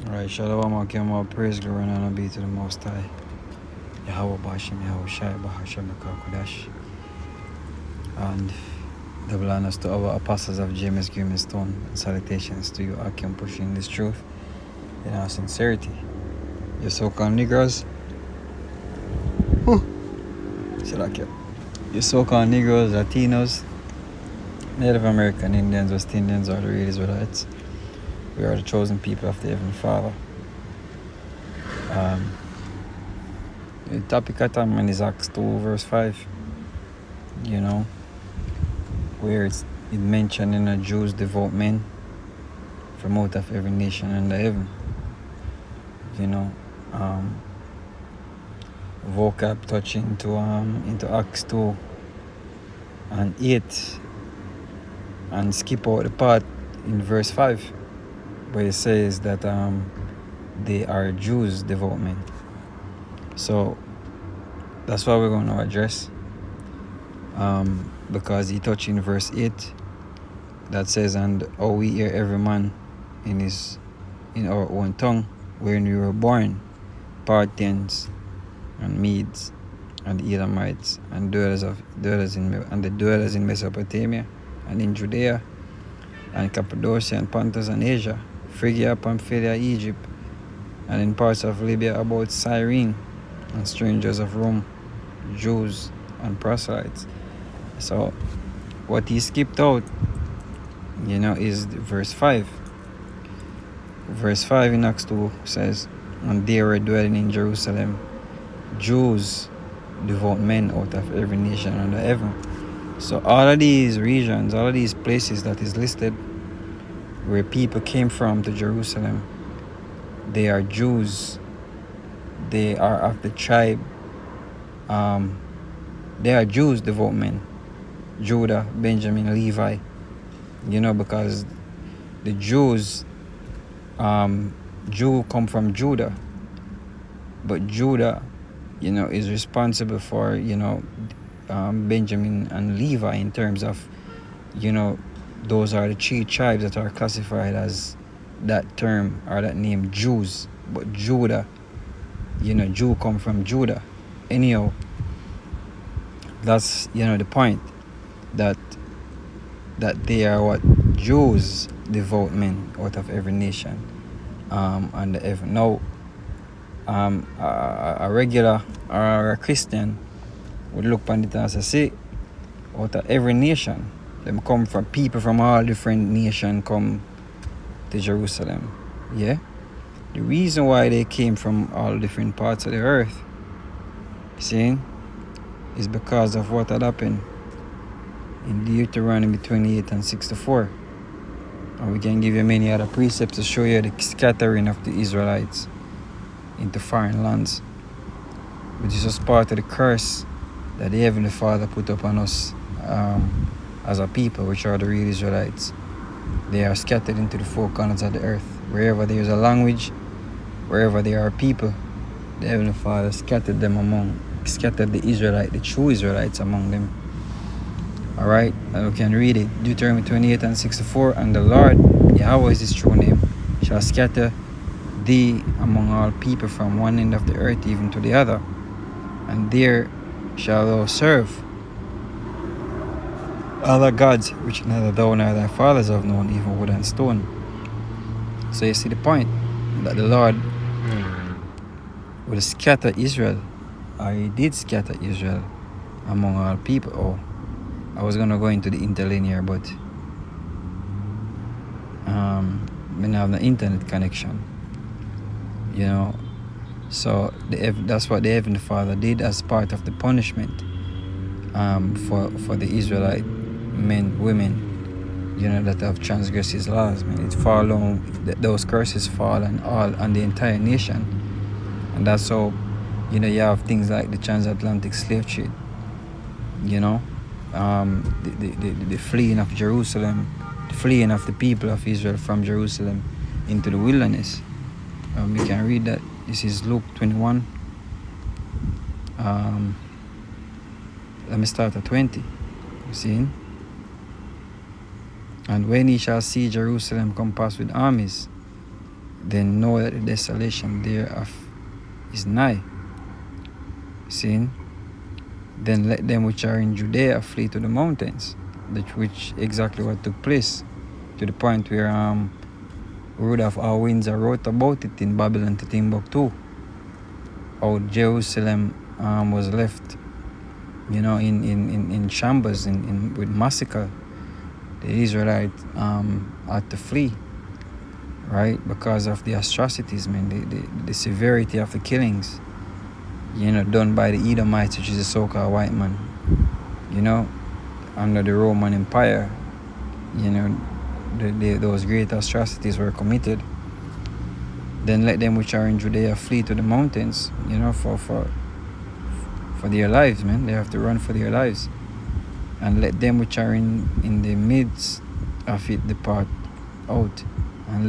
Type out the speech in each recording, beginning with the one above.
Alright, Shalom, Akim, praise, glory, and honor be to the Most High. Yahweh Bashim, Yahweh Shai, Bahasham, Kodash. And double honors to our apostles of James Grimmy Stone. And salutations to you, Akim, pushing this truth in our sincerity. You so-called Negroes. Salakia. You so-called Negroes, Latinos, Native American, Indians, West Indians, or the real Israelites. We are the chosen people of the Heavenly Father. The topic at hand is Acts 2 verse 5. You know, where it mentioned in a Jews devout men from out of every nation under heaven. You know, vocab touching into Acts 2 and 8 and skip out the part in verse 5 where it says that they are Jews devout men. So that's what we're going to address, because he touched in verse 8 that says, and how we hear every man in our own tongue wherein we were born, Parthians and Medes and Elamites and the dwellers in Mesopotamia and in Judea and Cappadocia and Pontus and Asia, Phrygia, Pamphylia, Egypt, and in parts of Libya about Cyrene, and strangers of Rome, Jews and proselytes. So what he skipped out, is verse 5. Verse 5 in Acts 2 says, and they were dwelling in Jerusalem Jews, devout men out of every nation under heaven. So all of these regions, all of these places that is listed where people came from to Jerusalem, they are Jews. They are of the tribe. They are Jews, devout men. Judah, Benjamin, Levi. Because the Jews, Jew come from Judah. But Judah, is responsible for, Benjamin and Levi in terms of, those are the three tribes that are classified as that term or that name, Jews. But Judah, Jew come from Judah. Anyhow, that's, the point, that they are what? Jews, devout men out of every nation under heaven. Now, a regular or a Christian would look upon it and say, out of every nation, them come from people from all different nations come to Jerusalem. Yeah? The reason why they came from all different parts of the earth, see, is because of what had happened in Deuteronomy 28 and 64. And we can give you many other precepts to show you the scattering of the Israelites into foreign lands, which is just part of the curse that the Heavenly Father put upon us as a people, which are the real Israelites. They are scattered into the four corners of the earth. Wherever there is a language, wherever there are people, the Heavenly Father scattered the Israelite, the true Israelites among them. Alright, and we can read it. Deuteronomy 28 and 64, and the Lord, Yahweh is his true name, shall scatter thee among all people from one end of the earth even to the other, and there shalt thou serve other gods which neither thou nor thy fathers have known, even wood and stone. So you see the point, that the Lord will scatter Israel, or he did scatter Israel among all people. Oh, I was gonna go into the interlinear, but we don't have the internet connection. So that's what the Heavenly Father did as part of the punishment for the Israelite men, women, that have transgressed his laws. It fall on, those curses fall on the entire nation, and that's how you have things like the transatlantic slave trade. The fleeing of Jerusalem, the fleeing of the people of Israel from Jerusalem into the wilderness. We can read that. This is Luke 21. Let me start at 20. You see? And when he shall see Jerusalem compassed with armies, then know that the desolation thereof is nigh. See? Then let them which are in Judea flee to the mountains, which exactly what took place, to the point where Rudolph R. Windsor wrote about it in Babylon to Timbuktu, how Jerusalem was left, in shambles, with massacre. The Israelites had to flee, right, because of the atrocities, man, the severity of the killings, done by the Edomites, which is a so-called white man, under the Roman Empire. Those great atrocities were committed. Then let them which are in Judea flee to the mountains, for their lives, man. They have to run for their lives. And let them which are in the midst of it depart out, and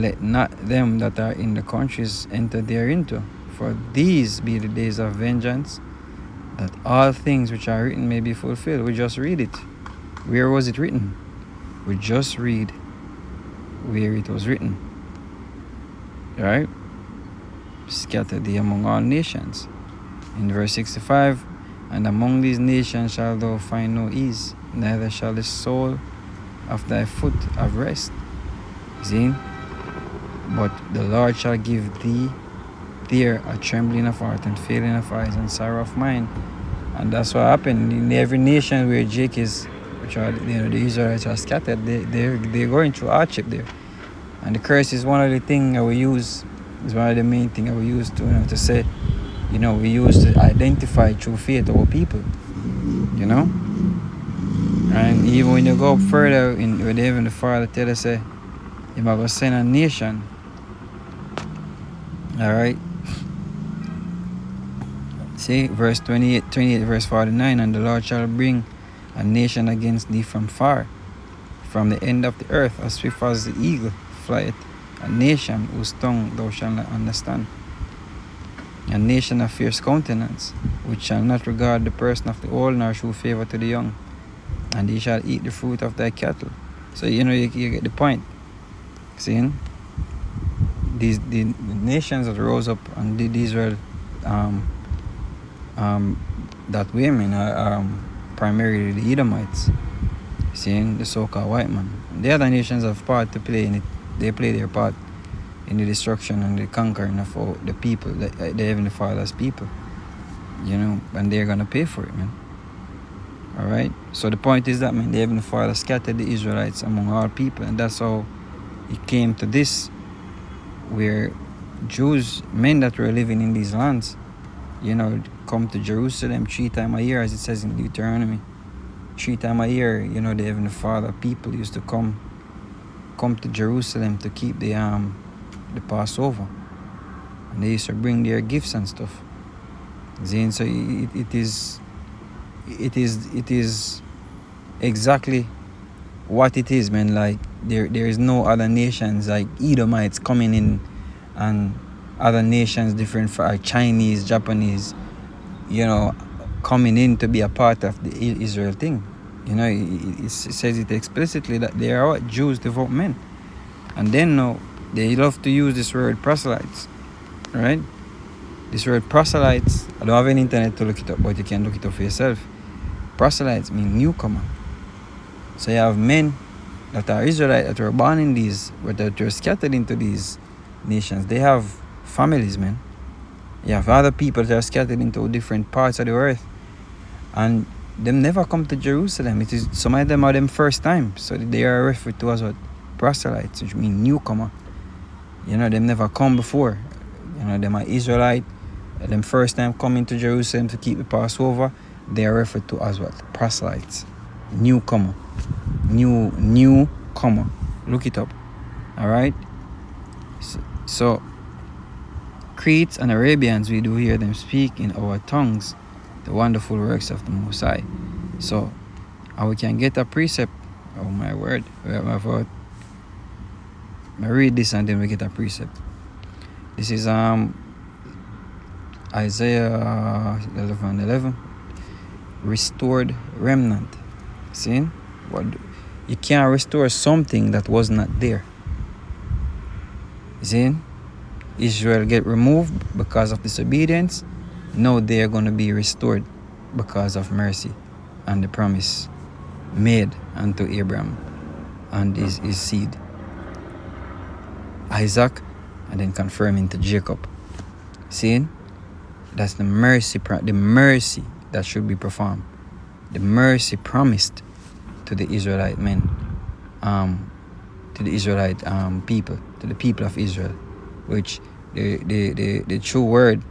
let not them that are in the countries enter thereinto. For these be the days of vengeance, that all things which are written may be fulfilled. We just read it. Where was it written? We just read where it was written. Right? Scatter thee among all nations. In verse 65, and among these nations shalt thou find no ease, neither shall the sole of thy foot have rest. See? But the Lord shall give thee there a trembling of heart and failing of eyes and sorrow of mind. And that's what happened in every nation where Jake is, which are the Israelites are scattered. They're going through hardship there. And the curse is one of the things that we use, is one of the main things that we use to say, we use to identify through faith our people, And even when you go up further, with even the Father tell us, say, He might go send a nation. All right. See, verse 28, verse 49, and the Lord shall bring a nation against thee from far, from the end of the earth, as swift as the eagle flieth, a nation whose tongue thou shalt not understand, a nation of fierce countenance, which shall not regard the person of the old, nor shew favor to the young, and he shall eat the fruit of thy cattle. So you get the point. See, the nations that rose up and did Israel that way, are primarily the Edomites, seeing the so-called white man. The other nations have part to play in it. They play their part in the destruction and the conquering of all the people, the Heavenly Father's people, and they're gonna pay for it, man. All right. So the point is that, man, the Heavenly Father scattered the Israelites among all people, and that's how it came to this, where Jews, men that were living in these lands, come to Jerusalem 3 times a year, as it says in Deuteronomy. 3 times a year, the Heavenly Father people used to come to Jerusalem to keep the Passover, and they used to bring their gifts and stuff. See, so it is exactly what it is, man. Like there is no other nations like Edomites coming in, and other nations different from Chinese, Japanese, coming in to be a part of the Israel thing. It says it explicitly that they are Jews, devout men. And then they love to use this word proselytes, right? This word proselytes, I don't have any internet to look it up, but you can look it up for yourself. Proselytes mean newcomer. So you have men that are Israelites that were born in these, but that were scattered into these nations. They have families, man. You have other people that are scattered into different parts of the earth, and them never come to Jerusalem. It is some of them are them first time, so they are referred to as what? Proselytes, which mean newcomer. Them never come before. Them are Israelite. Them first time coming to Jerusalem to keep the Passover, they are referred to as what? Proselytes, newcomer, newcomer. Look it up. All right. So Cretes and Arabians, we do hear them speak in our tongues the wonderful works of the Most High. So, and we can get a precept. Oh my word! I read this and then we get a precept. This is Isaiah 11:11. Restored remnant. See, what you can't restore something that was not there. See? Israel get removed because of disobedience. Now they are going to be restored because of mercy and the promise made unto Abraham and his seed, Isaac, and then confirming to Jacob. See? That's the mercy that should be performed. The mercy promised to the Israelite men, to the Israelite people, to the people of Israel, which the true word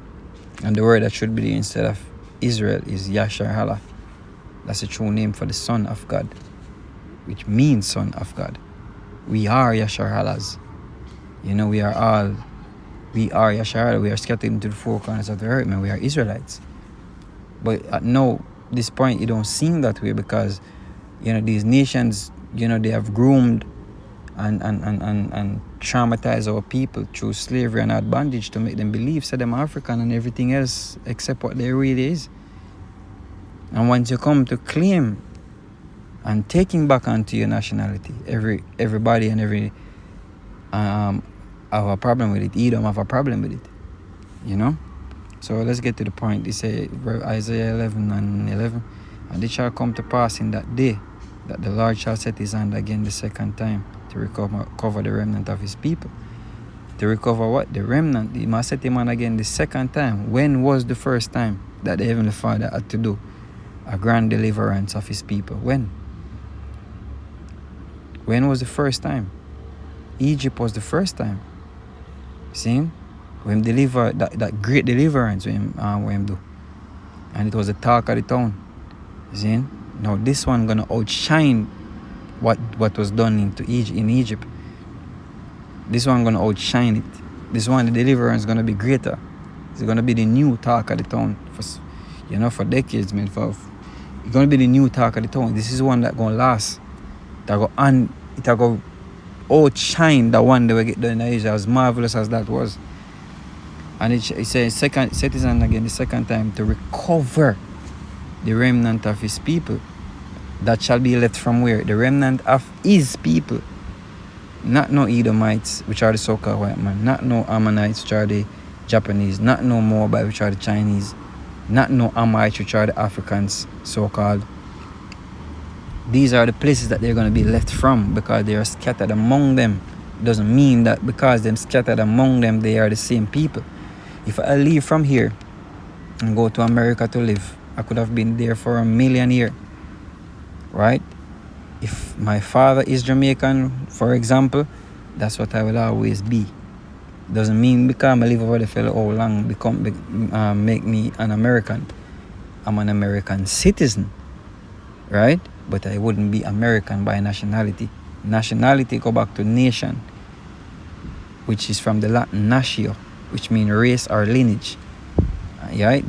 and the word that should be there instead of Israel is Yashar Allah. That's the true name for the Son of God, which means Son of God. We are Yashar Allahs. You know, we are Yashar Allah. We are scattered into the four corners of the earth, man. We are Israelites. But at this point, it don't seem that way because, you know, these nations, you know, they have groomed and traumatized our people through slavery and hard bondage to make them believe, say them African and everything else except what they really is. And once you come to claim and taking back onto your nationality, everybody and every have a problem with it. Edom have a problem with it. You know? So let's get to the point. They say Isaiah 11:11, and it shall come to pass in that day that the Lord shall set his hand again the second time to recover the remnant of his people. To recover what? The remnant. He must set him hand again the second time. When was the first time that the Heavenly Father had to do a grand deliverance of his people? When? When was the first time? Egypt was the first time. See? When deliver that great deliverance when do. And it was the talk of the town. See? Now this one gonna outshine what was done in Egypt. This one gonna outshine it. This one, the deliverance gonna be greater. It's gonna be the new talk of the town for decades, man. It's gonna be the new talk of the town. This is one that gonna last. It go outshine the one that we get done in Asia, as marvelous as that was. And it says set his hand again the second time to recover the remnant of his people that shall be left from where? The remnant of his people. Not no Edomites, which are the so-called white man. Not no Ammonites, which are the Japanese. Not no Moabite, which are the Chinese. Not no Amites, which are the Africans, so-called. These are the places that they're going to be left from because they are scattered among them. It doesn't mean that because they're scattered among them, they are the same people. If I leave from here and go to America to live, I could have been there for 1,000,000 years, right? If my father is Jamaican, for example, that's what I will always be. Doesn't mean because I live over the fellow how long make me an American. I'm an American citizen, right? But I wouldn't be American by nationality. Nationality go back to nation, which is from the Latin natio, which means race or lineage. Right?